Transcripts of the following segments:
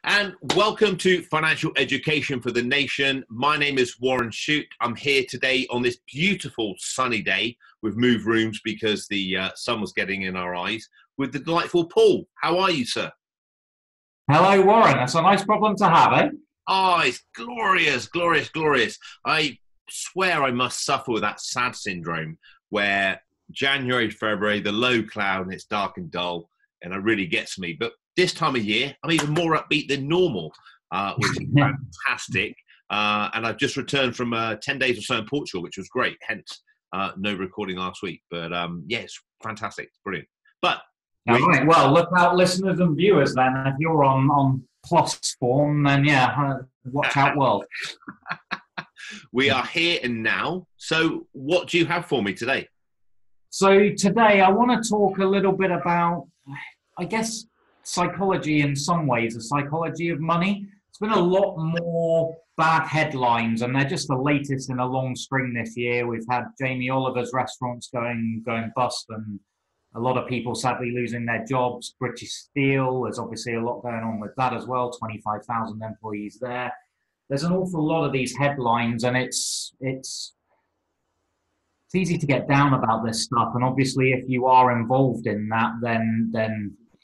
And welcome to Financial Education for the Nation. My name is Warren Shute. I'm here today on this beautiful sunny day. We've moved rooms because the sun was getting in our eyes with the delightful Paul. How are you, sir? Hello, Warren. That's a nice problem to have, eh? Oh, it's glorious, glorious, glorious. I swear I must suffer with that sad syndrome where January, February, the low cloud and it's dark and dull, and it really gets me. But this time of year, I'm even more upbeat than normal, which is fantastic. And I've just returned from 10 days or so in Portugal, which was great. Hence, no recording last week. But yes, fantastic. It's brilliant. But All right. Well, look out, listeners and viewers, then. If you're on plus form, then watch out, world. We are here and now. So what do you have for me today? So today I want to talk a little bit about, I guess, psychology in some ways, the psychology of money. It's been a lot more bad headlines, and they're just the latest in a long string this year. We've had Jamie Oliver's restaurants going bust, and a lot of people sadly losing their jobs. British Steel, there's obviously a lot going on with that as well, 25,000 employees there. There's an awful lot of these headlines, and it's easy to get down about this stuff. And obviously, if you are involved in that, then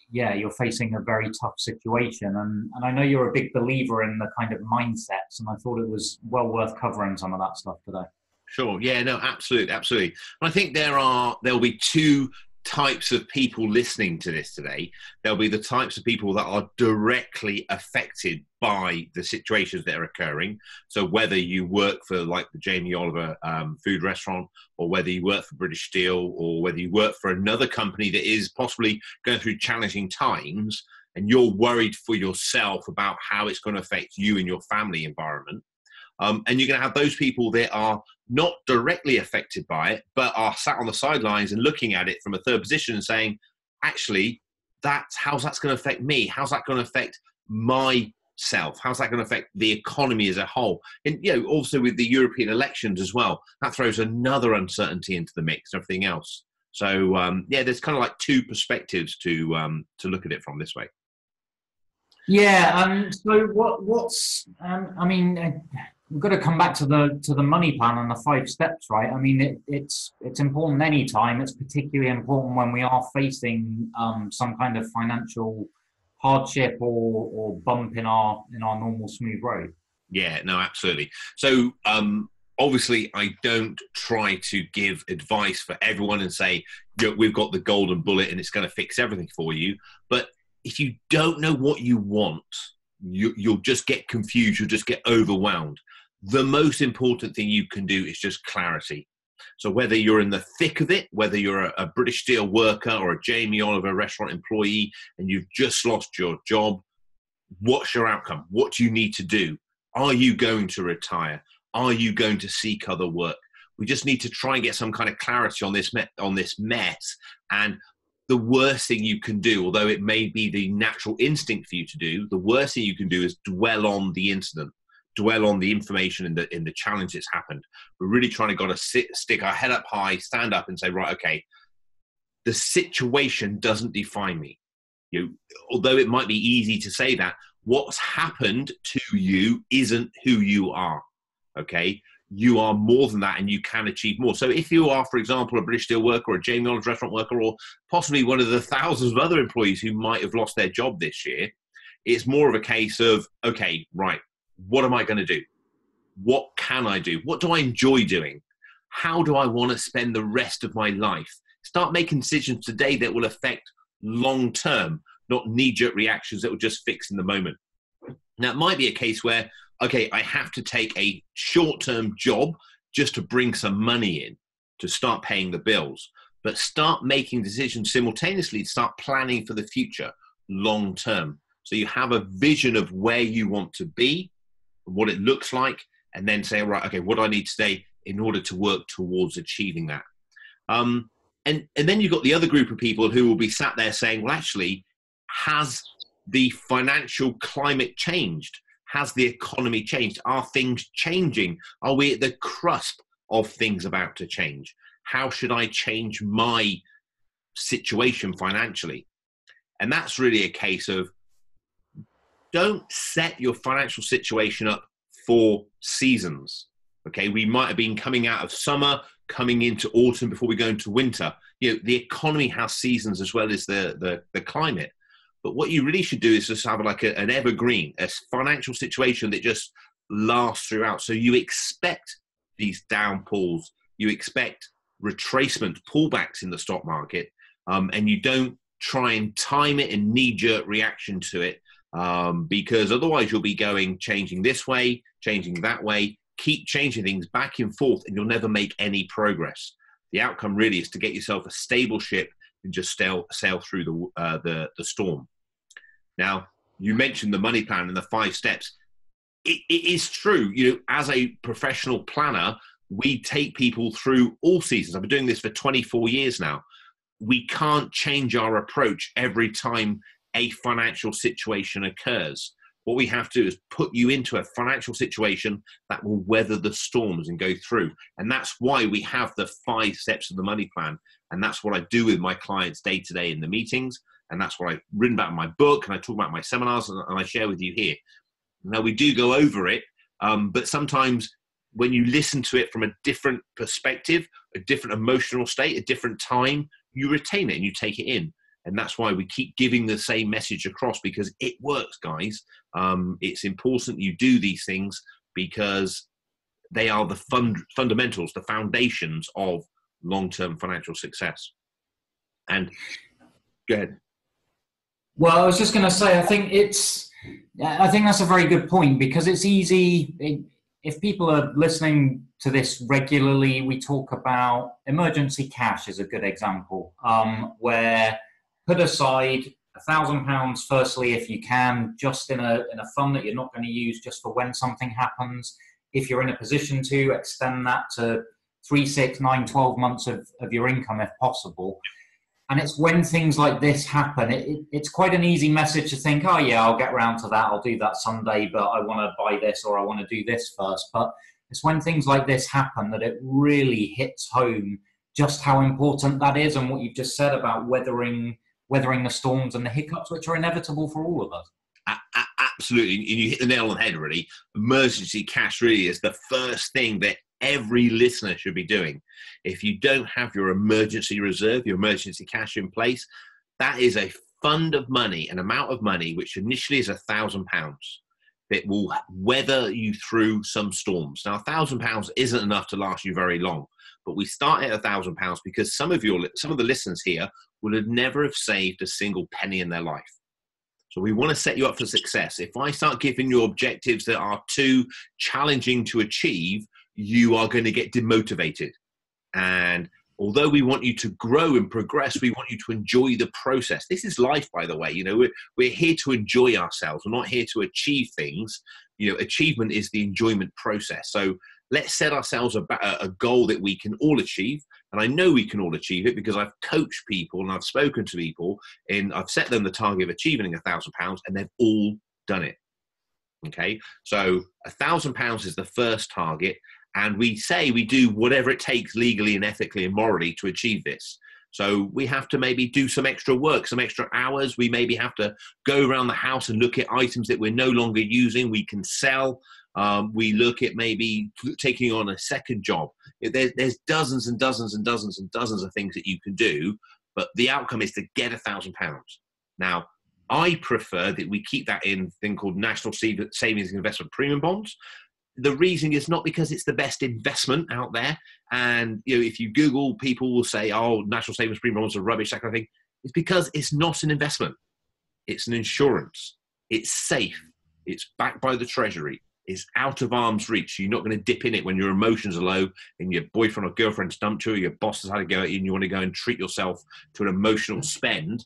you're facing a very tough situation. And I know you're a big believer in the kind of mindsets, and I thought it was well worth covering some of that stuff today. Sure. Yeah, no, absolutely. Absolutely. And I think there'll be two types of people listening to this today. There'll be the types of people that are directly affected by the situations that are occurring. So whether you work for like the Jamie Oliver food restaurant, or whether you work for British Steel, or whether you work for another company that is possibly going through challenging times, and you're worried for yourself about how it's going to affect you and your family environment. And you're going to have those people that are not directly affected by it, but are sat on the sidelines and looking at it from a third position and saying, actually, how's that going to affect me? How's that going to affect myself? How's that going to affect the economy as a whole? And, also with the European elections as well, that throws another uncertainty into the mix and everything else. So, there's kind of like two perspectives to look at it from this way. Yeah. So we've got to come back to the money plan and the 5 steps, right? I mean, it's important any time. It's particularly important when we are facing some kind of financial hardship or bump in our normal smooth road. Yeah, no, absolutely. So obviously, I don't try to give advice for everyone and say, we've got the golden bullet and it's going to fix everything for you. But if you don't know what you want, you'll just get confused. You'll just get overwhelmed. The most important thing you can do is just clarity. So whether you're in the thick of it, whether you're a British Steel worker or a Jamie Oliver restaurant employee and you've just lost your job, what's your outcome? What do you need to do? Are you going to retire? Are you going to seek other work? We just need to try and get some kind of clarity on this mess. And the worst thing you can do, although it may be the natural instinct for you to do, the worst thing you can do is dwell on the incident. Dwell on the information in the challenge that's happened. We're really trying to stick our head up high, stand up and say, right, okay, the situation doesn't define me. Although it might be easy to say that, what's happened to you isn't who you are, okay? You are more than that and you can achieve more. So if you are, for example, a British Steel worker or a Jamie Oliver restaurant worker or possibly one of the thousands of other employees who might have lost their job this year, it's more of a case of, okay, right, what am I going to do? What can I do? What do I enjoy doing? How do I want to spend the rest of my life? Start making decisions today that will affect long-term, not knee-jerk reactions that will just fix in the moment. Now, it might be a case where, okay, I have to take a short-term job just to bring some money in to start paying the bills, but start making decisions simultaneously to start planning for the future long-term. So you have a vision of where you want to be, what it looks like, and then say, right, okay, what do I need today in order to work towards achieving that? And then you've got the other group of people who will be sat there saying, well, actually, has the financial climate changed? Has the economy changed? Are things changing? Are we at the cusp of things about to change? How should I change my situation financially? And that's really a case of don't set your financial situation up for seasons. Okay, we might have been coming out of summer, coming into autumn before we go into winter. The economy has seasons as well as the climate. But what you really should do is just have like an evergreen, a financial situation that just lasts throughout. So you expect these downfalls, you expect retracement, pullbacks in the stock market, and you don't try and time it and knee-jerk reaction to it, because otherwise you'll be changing this way, changing that way, keep changing things back and forth, and you'll never make any progress. The outcome really is to get yourself a stable ship and just sail through the storm. Now, you mentioned the money plan and the 5 steps. It is true. As a professional planner, we take people through all seasons. I've been doing this for 24 years now. We can't change our approach every time a financial situation occurs. What we have to do is put you into a financial situation that will weather the storms and go through. And that's why we have the 5 steps of the money plan. And that's what I do with my clients day to day in the meetings. And that's what I've written about in my book, and I talk about in my seminars, and I share with you here. Now, we do go over it, but sometimes when you listen to it from a different perspective, a different emotional state, a different time, you retain it and you take it in. And that's why we keep giving the same message across, because it works, guys. It's important you do these things because they are the fundamentals, the foundations of long-term financial success. And go ahead. Well, I was just going to say, I think that's a very good point, because it's easy. If people are listening to this regularly, we talk about emergency cash is a good example, where put aside £1,000, firstly, if you can, just in a fund that you're not going to use just for when something happens. If you're in a position to extend that to 3, 6, 9, 12 months of your income, if possible. And it's when things like this happen, it's quite an easy message to think, oh yeah, I'll get around to that, I'll do that someday, but I want to buy this or I want to do this first. But it's when things like this happen that it really hits home just how important that is, and what you've just said about weathering the storms and the hiccups, which are inevitable for all of us. Absolutely. And you hit the nail on the head, really. Emergency cash really is the first thing that every listener should be doing. If you don't have your emergency reserve, your emergency cash in place, that is a fund of money, an amount of money, which initially is £1,000, that will weather you through some storms. Now, £1,000 isn't enough to last you very long, but we start at £1,000 because some of the listeners here would have never have saved a single penny in their life. So we want to set you up for success. If I start giving you objectives that are too challenging to achieve, you are going to get demotivated. And although we want you to grow and progress, we want you to enjoy the process. This is life, by the way. We're here to enjoy ourselves. We're not here to achieve things. Achievement is the enjoyment process. So let's set ourselves a goal that we can all achieve. And I know we can all achieve it because I've coached people and I've spoken to people, and I've set them the target of achieving £1,000, and they've all done it. Okay, so £1,000 is the first target. And we say we do whatever it takes legally and ethically and morally to achieve this. So we have to maybe do some extra work, some extra hours. We maybe have to go around the house and look at items that we're no longer using. We can sell. We look at maybe taking on a second job. There's dozens and dozens and dozens and dozens of things that you can do. But the outcome is to get £1,000. Now, I prefer that we keep that in a thing called National Savings and Investment Premium Bonds. The reason is not because it's the best investment out there. And, if you Google, people will say, oh, National Savings Premium Bonds are rubbish, that kind of thing. It's because it's not an investment. It's an insurance. It's safe. It's backed by the Treasury. It's out of arm's reach. You're not going to dip in it when your emotions are low and your boyfriend or girlfriend's dumped you, or your boss has had to go at you and you want to go and treat yourself to an emotional spend.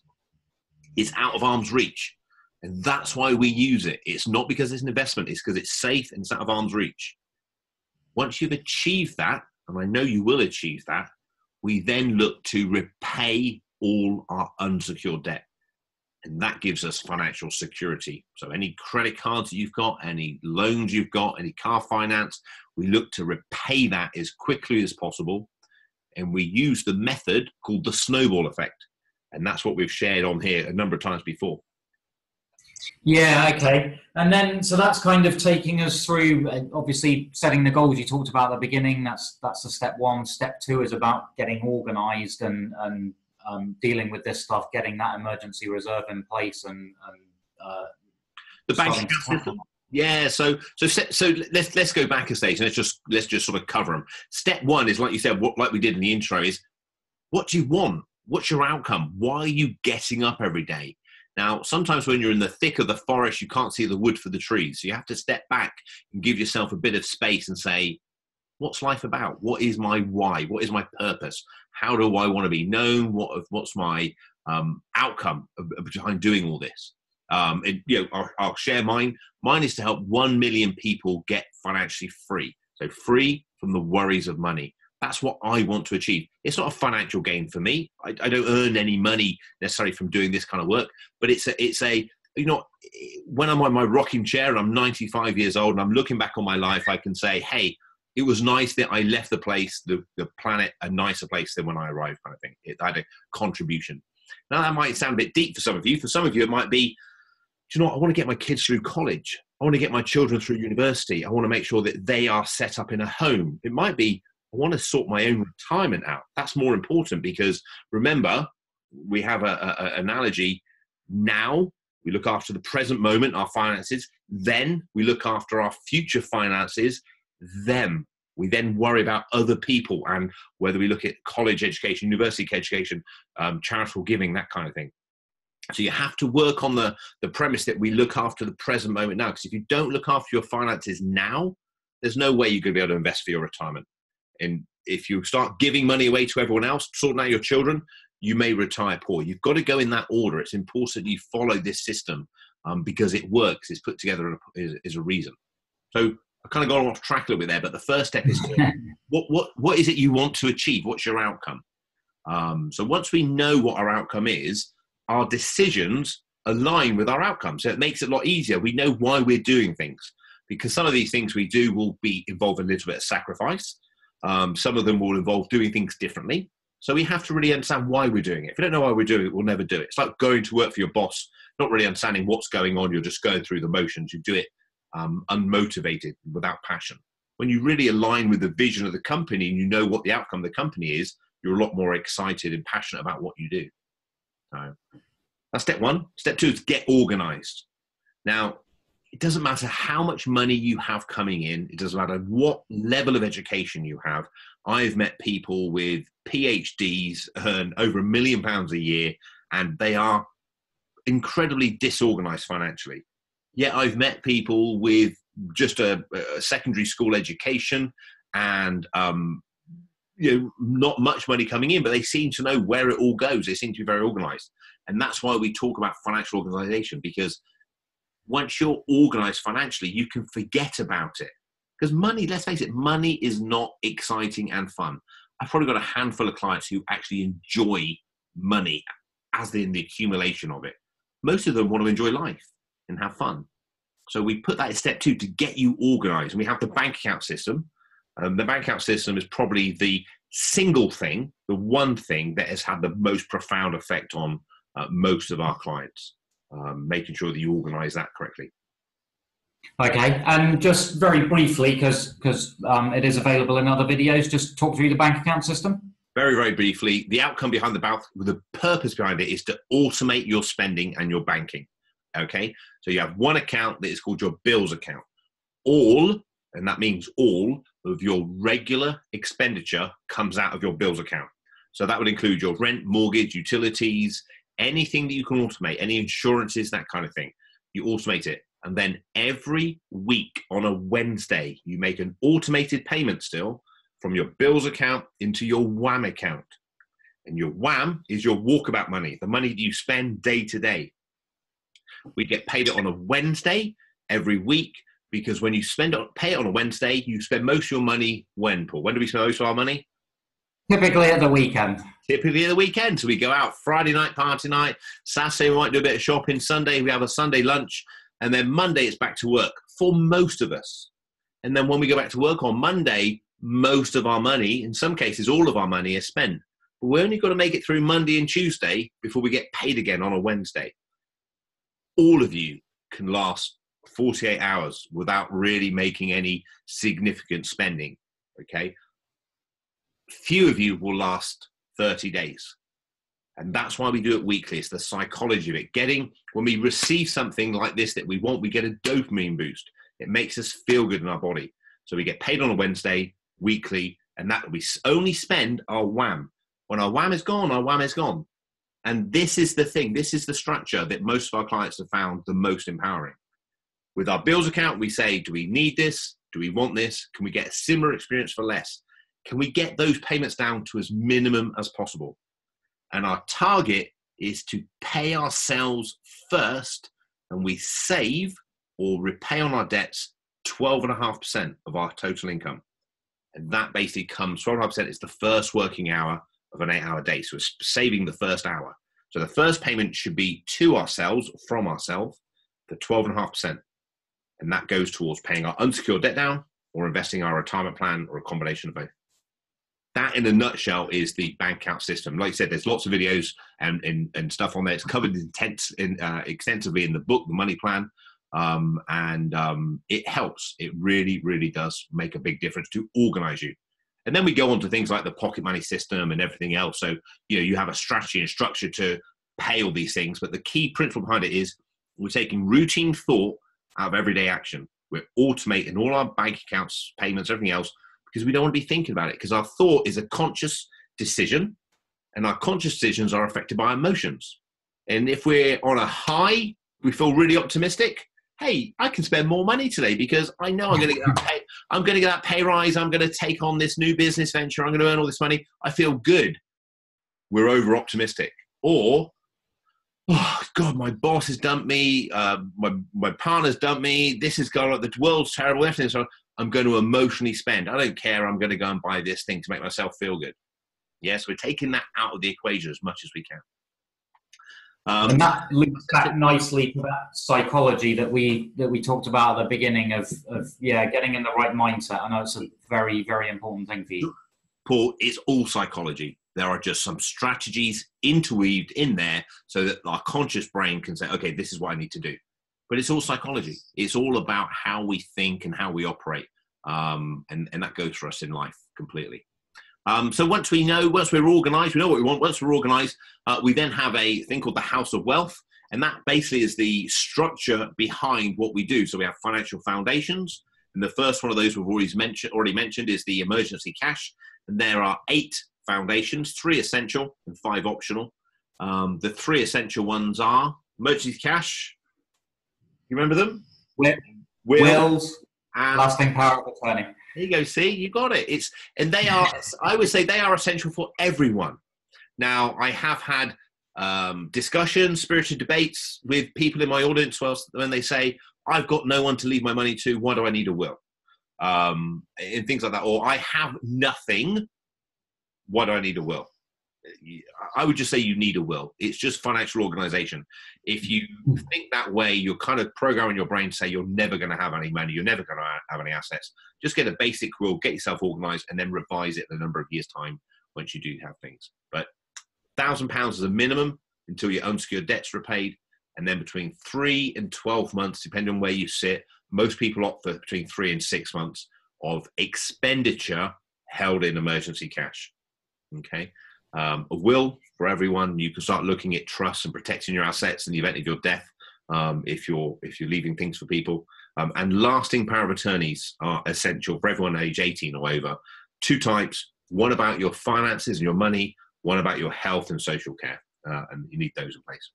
It's out of arm's reach. And that's why we use it. It's not because it's an investment. It's because it's safe and it's out of arm's reach. Once you've achieved that, and I know you will achieve that, we then look to repay all our unsecured debt. And that gives us financial security. So any credit cards that you've got, any loans you've got, any car finance, we look to repay that as quickly as possible. And we use the method called the snowball effect. And that's what we've shared on here a number of times before. Yeah, okay. And then, so that's kind of taking us through, obviously setting the goals you talked about at the beginning. That's the step one. Step two is about getting organised and dealing with this stuff, getting that emergency reserve in place, and The bank starting to account tackle. system. Yeah, so let's go back a stage and let's just sort of cover them. Step one is, like you said, like we did in the intro, is what do you want? What's your outcome? Why are you getting up every day? Now, sometimes when you're in the thick of the forest, you can't see the wood for the trees. So you have to step back and give yourself a bit of space and say, what's life about? What is my why? What is my purpose? How do I want to be known? What's my outcome behind doing all this? I'll share mine. Mine is to help 1 million people get financially free. So free from the worries of money. That's what I want to achieve. It's not a financial gain for me. I don't earn any money necessarily from doing this kind of work, but it's a when I'm on my rocking chair and I'm 95 years old and I'm looking back on my life, I can say, hey, it was nice that I left the planet a nicer place than when I arrived, kind of thing. I had a contribution. Now, that might sound a bit deep for some of you. For some of you, it might be, do you know what? I want to get my kids through college. I want to get my children through university. I want to make sure that they are set up in a home. It might be, I want to sort my own retirement out. That's more important because, remember, we have an analogy. Now we look after the present moment, our finances. Then we look after our future finances. Them. We then worry about other people and whether we look at college education, university education, charitable giving, that kind of thing. So you have to work on the premise that we look after the present moment now. Because if you don't look after your finances now, there's no way you're going to be able to invest for your retirement. And if you start giving money away to everyone else, sorting out your children, you may retire poor. You've got to go in that order. It's important you follow this system because it works. It's put together is a reason. So I kind of got off track a little bit there, but the first step is what is it you want to achieve? What's your outcome? So once we know what our outcome is, our decisions align with our outcome. So it makes it a lot easier. We know why we're doing things because some of these things we do will involve a little bit of sacrifice. Some of them will involve doing things differently. So we have to really understand why we're doing it. If we don't know why we're doing it, we'll never do it. It's like going to work for your boss, not really understanding what's going on. You're just going through the motions. You do it unmotivated, without passion. When you really align with the vision of the company and you know what the outcome of the company is, you're a lot more excited and passionate about what you do. So that's step one. Step two is get organized. Now, it doesn't matter how much money you have coming in. It doesn't matter what level of education you have. I've met people with PhDs earn over £1 million a year, and they are incredibly disorganized financially. Yet I've met people with just a secondary school education and not much money coming in, but they seem to know where it all goes. They seem to be very organized. And that's why we talk about financial organization, because once you're organized financially, you can forget about it. Because money, let's face it, money is not exciting and fun. I've probably got a handful of clients who actually enjoy money as in the accumulation of it. Most of them want to enjoy life and have fun. So we put that in step two to get you organized. And we have the bank account system. The bank account system is probably the single thing, the one thing that has had the most profound effect on most of our clients, making sure that you organize that correctly. Okay, and just very briefly, because it is available in other videos, just talk through the bank account system. Very, very briefly, the outcome behind the purpose behind it is to automate your spending and your banking. Okay, so you have one account that is called your bills account. All, and that means all of your regular expenditure comes out of your bills account. So that would include your rent, mortgage, utilities, anything that you can automate, any insurances, that kind of thing. You automate it. And then every week on a Wednesday, you make an automated payment still from your bills account into your WAM account. And your WAM is your walkabout money, the money that you spend day to day. We get paid it on a Wednesday every week, because when you pay it on a Wednesday, you spend most of your money when, Paul? When do we spend most of our money? Typically at the weekend. Typically at the weekend. So we go out Friday night, party night. Saturday, we might do a bit of shopping. Sunday, we have a Sunday lunch. And then Monday, it's back to work for most of us. And then when we go back to work on Monday, most of our money, in some cases, all of our money is spent. But we only got to make it through Monday and Tuesday before we get paid again on a Wednesday. All of you can last 48 hours without really making any significant spending, okay? Few of you will last 30 days. And that's why we do it weekly. It's the psychology of it. When we receive something like this that we want, we get a dopamine boost. It makes us feel good in our body. So we get paid on a Wednesday, weekly, and that we only spend our wham. When our wham is gone, our wham is gone. And this is the thing. This is the structure that most of our clients have found the most empowering. With our bills account, we say, do we need this? Do we want this? Can we get a similar experience for less? Can we get those payments down to as minimum as possible? And our target is to pay ourselves first, and we save or repay on our debts 12.5% of our total income. And that basically comes, 12.5% is the first working hour of an 8-hour day. So it's saving the first hour. So the first payment should be to ourselves, from ourselves, for 12.5%. And that goes towards paying our unsecured debt down or investing our retirement plan or a combination of both. That, in a nutshell, is the bank account system. Like I said, there's lots of videos and stuff on there. It's covered extensively in the book, The Money Plan, it helps. It really, really does make a big difference to organize you. And then we go on to things like the pocket money system and everything else. So, you have a strategy and structure to pay all these things. But the key principle behind it is we're taking routine thought out of everyday action. We're automating all our bank accounts, payments, everything else, because we don't want to be thinking about it, because our thought is a conscious decision, and our conscious decisions are affected by emotions. And if we're on a high, we feel really optimistic. Hey, I can spend more money today because I know I'm going to get that pay. I'm going to get that pay rise. I'm going to take on this new business venture. I'm going to earn all this money. I feel good. We're over optimistic. Or, oh God, my boss has dumped me. My partner's dumped me. This is going on. The world's terrible. Everything's wrong. I'm going to emotionally spend. I don't care. I'm going to go and buy this thing to make myself feel good. Yes, we're taking that out of the equation as much as we can. And that links back nicely to that psychology that we talked about at the beginning of getting in the right mindset. I know it's a very, very important thing for you. Paul, it's all psychology. There are just some strategies interweaved in there so that our conscious brain can say, okay, this is what I need to do. But it's all psychology. It's all about how we think and how we operate. And that goes for us in life completely. So once we're organized, we know what we want. Once we're organized, we then have a thing called the House of Wealth. And that basically is the structure behind what we do. So we have financial foundations. And the first one of those we've already mentioned is the emergency cash. And there are 8 foundations, 3 essential and 5 optional. The 3 essential ones are emergency cash. You remember them? Wills, and lasting power of attorney. There you go. See, you got it. They are. I would say they are essential for everyone. Now, I have had discussions, spirited debates with people in my audience when they say, "I've got no one to leave my money to. Why do I need a will?" And things like that. Or I have nothing. Why do I need a will? I would just say you need a will. It's just financial organization. If you think that way, you're kind of programming your brain to say you're never going to have any money, you're never going to have any assets. Just get a basic will, get yourself organized, and then revise it in a number of years' time once you do have things. But £1,000 is a minimum until your unsecured debt's repaid, and then between 3 and 12 months, depending on where you sit, most people opt for between 3 and 6 months of expenditure held in emergency cash. Okay. A will for everyone. You can start looking at trusts and protecting your assets in the event of your death, if you're leaving things for people. And lasting power of attorneys are essential for everyone age 18 or over. 2 types: one about your finances and your money, one about your health and social care. And you need those in place.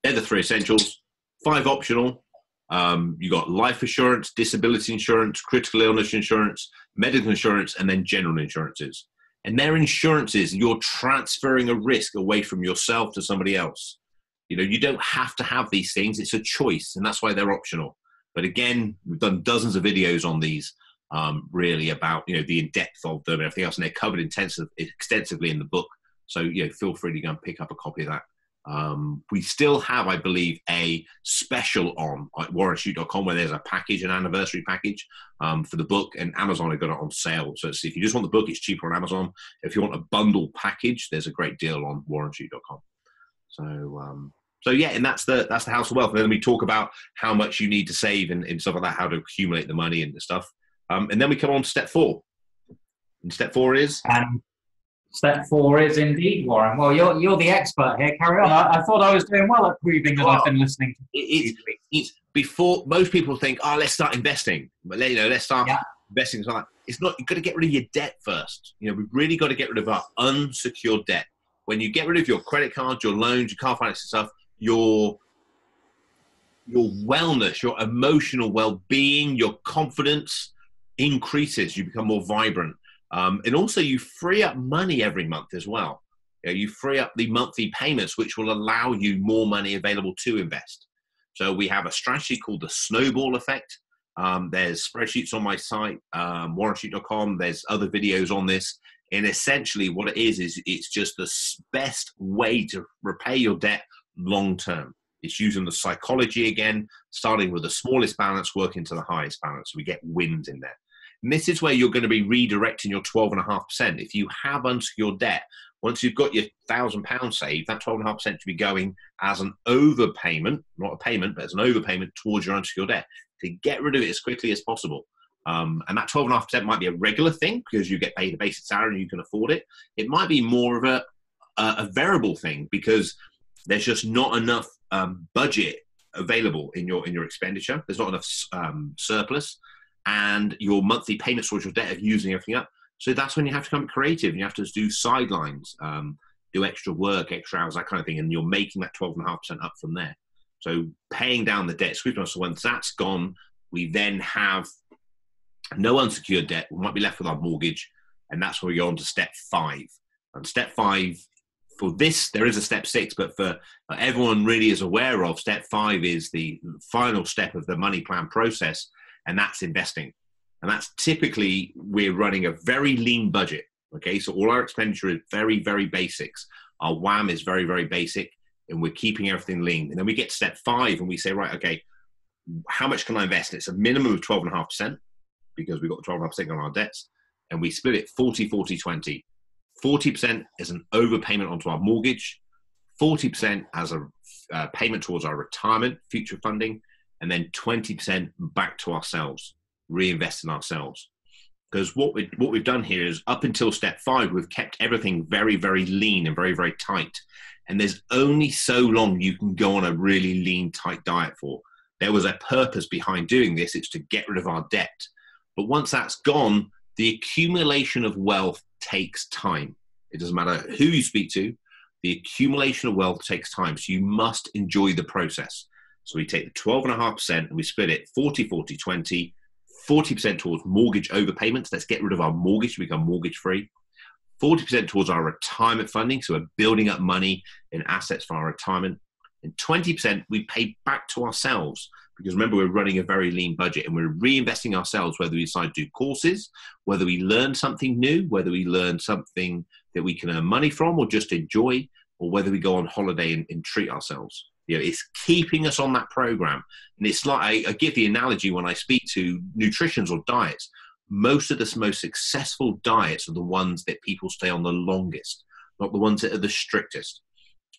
They're the 3 essentials. 5 optional. You got life assurance, disability insurance, critical illness insurance, medical insurance, and then general insurances. And they're insurances. You're transferring a risk away from yourself to somebody else. You don't have to have these things. It's a choice, and that's why they're optional. But again, we've done dozens of videos on these, really about, the in-depth of them and everything else, and they're covered extensively in the book. So, feel free to go and pick up a copy of that. We still have, I believe, a special on at warrenshute.com where there's a package, an anniversary package for the book, and Amazon have got it on sale. So if you just want the book, it's cheaper on Amazon. If you want a bundle package, there's a great deal on warrenshute.com. So yeah, and that's the house of wealth. And then we talk about how much you need to save and stuff like that, how to accumulate the money and the stuff. And then we come on to step 4. And step 4 is. And step 4 is indeed, Warren. Well, you're the expert here. Carry on. I thought I was doing well at proving that I've been listening to it's before most people think, oh, let's start investing. But let's start investing. Like that. It's not. You've got to get rid of your debt first. We've really got to get rid of our unsecured debt. When you get rid of your credit cards, your loans, your car finance and stuff, your wellness, your emotional well-being, your confidence increases. You become more vibrant. And also you free up money every month as well. You free up the monthly payments, which will allow you more money available to invest. So we have a strategy called the snowball effect. There's spreadsheets on my site, warrenshute.com. There's other videos on this. And essentially what it is it's just the best way to repay your debt long-term. It's using the psychology again, starting with the smallest balance, working to the highest balance. So we get wins in there. And this is where you're going to be redirecting your 12.5%. If you have unsecured debt, once you've got your £1,000 saved, that 12.5% should be going as an overpayment, not a payment, but as an overpayment towards your unsecured debt to get rid of it as quickly as possible. And that 12.5% might be a regular thing because you get paid a basic salary and you can afford it. It might be more of a variable thing because there's just not enough budget available in your expenditure. There's not enough surplus, and your monthly payments towards your debt of using everything up. So that's when you have to become creative and you have to do sidelines, do extra work, extra hours, that kind of thing, and you're making that 12.5% up from there. So paying down the debt, so once that's gone, we then have no unsecured debt. We might be left with our mortgage, and that's where we go on to step 5. And step 5, for this, there is a step 6, but for everyone really is aware of, step 5 is the final step of the money plan process, and that's investing. And that's typically, we're running a very lean budget. Okay, so all our expenditure is very, very basics. Our WAM is very, very basic, and we're keeping everything lean. And then we get to step 5 and we say, right, okay, how much can I invest? And it's a minimum of 12.5% because we've got the 12.5% on our debts, and we split it 40, 40, 20. 40% is an overpayment onto our mortgage, 40% as a payment towards our retirement, future funding, and then 20% back to ourselves, reinvest in ourselves. Because what we've done here is up until step 5, we've kept everything very, very lean and very, very tight. And there's only so long you can go on a really lean, tight diet for. There was a purpose behind doing this. It's to get rid of our debt. But once that's gone, the accumulation of wealth takes time. It doesn't matter who you speak to. The accumulation of wealth takes time. So you must enjoy the process. So we take the 12.5% and we split it 40, 40, 20, 40% towards mortgage overpayments. Let's get rid of our mortgage to become mortgage free. 40% towards our retirement funding. So we're building up money in assets for our retirement. And 20% we pay back to ourselves. Because remember, we're running a very lean budget and we're reinvesting ourselves, whether we decide to do courses, whether we learn something new, whether we learn something that we can earn money from or just enjoy, or whether we go on holiday and treat ourselves. It's keeping us on that program. And it's like, I give the analogy when I speak to nutritions or diets, most of the most successful diets are the ones that people stay on the longest, not the ones that are the strictest.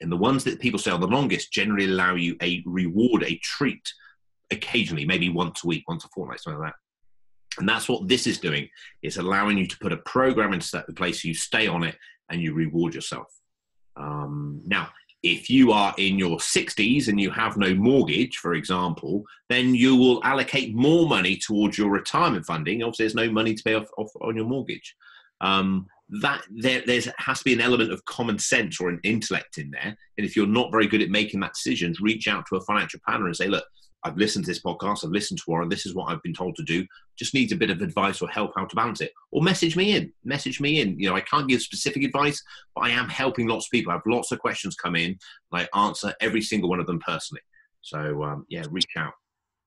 And the ones that people stay on the longest generally allow you a reward, a treat, occasionally, maybe once a week, once a fortnight, something like that. And that's what this is doing. It's allowing you to put a program into the place, you stay on it, and you reward yourself. Now, if you are in your 60s and you have no mortgage, for example, then you will allocate more money towards your retirement funding. Obviously, there's no money to pay off on your mortgage. There has to be an element of common sense or an intellect in there. And if you're not very good at making that decision, reach out to a financial planner and say, look, I've listened to this podcast, I've listened to Warren, this is what I've been told to do, just needs a bit of advice or help how to balance it. Or message me in. I can't give specific advice, but I am helping lots of people. I have lots of questions come in, and I answer every single one of them personally. So, reach out.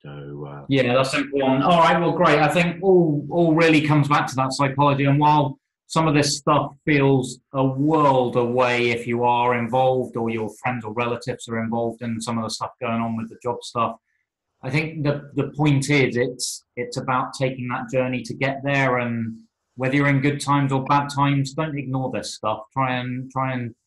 So, yeah, that's important. All right, well, great. I think all really comes back to that psychology. And while some of this stuff feels a world away if you are involved or your friends or relatives are involved in some of the stuff going on with the job stuff, I think the point is it's about taking that journey to get there, and whether you're in good times or bad times, don't ignore this stuff. Try and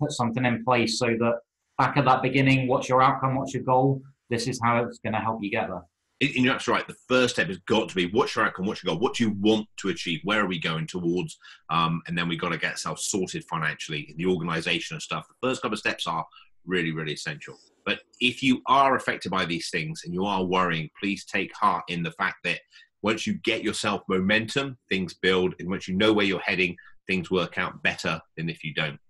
put something in place so that back at that beginning, what's your outcome, what's your goal, this is how it's going to help you get there. And you're absolutely right. The first step has got to be, what's your outcome, what's your goal, what do you want to achieve, where are we going towards, and then we've got to get ourselves sorted financially in the organisation and stuff. The first couple of steps are really, really essential. But if you are affected by these things and you are worrying, please take heart in the fact that once you get yourself momentum, things build, and once you know where you're heading, things work out better than if you don't.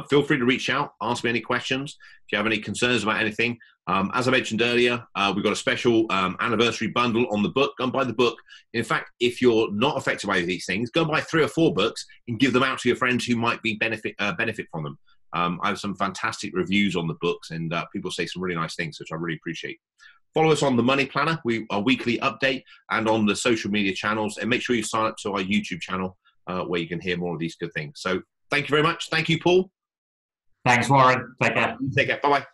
Feel free to reach out, ask me any questions. If you have any concerns about anything, as I mentioned earlier, we've got a special anniversary bundle on the book. Go and buy the book. In fact, if you're not affected by these things, go and buy 3 or 4 books and give them out to your friends who might be benefit from them. I have some fantastic reviews on the books, and people say some really nice things, which I really appreciate. Follow us on the Money Planner, our weekly update, and on the social media channels. And make sure you sign up to our YouTube channel where you can hear more of these good things. So thank you very much. Thank you, Paul. Thanks, Warren. Take care. Take care. Bye-bye.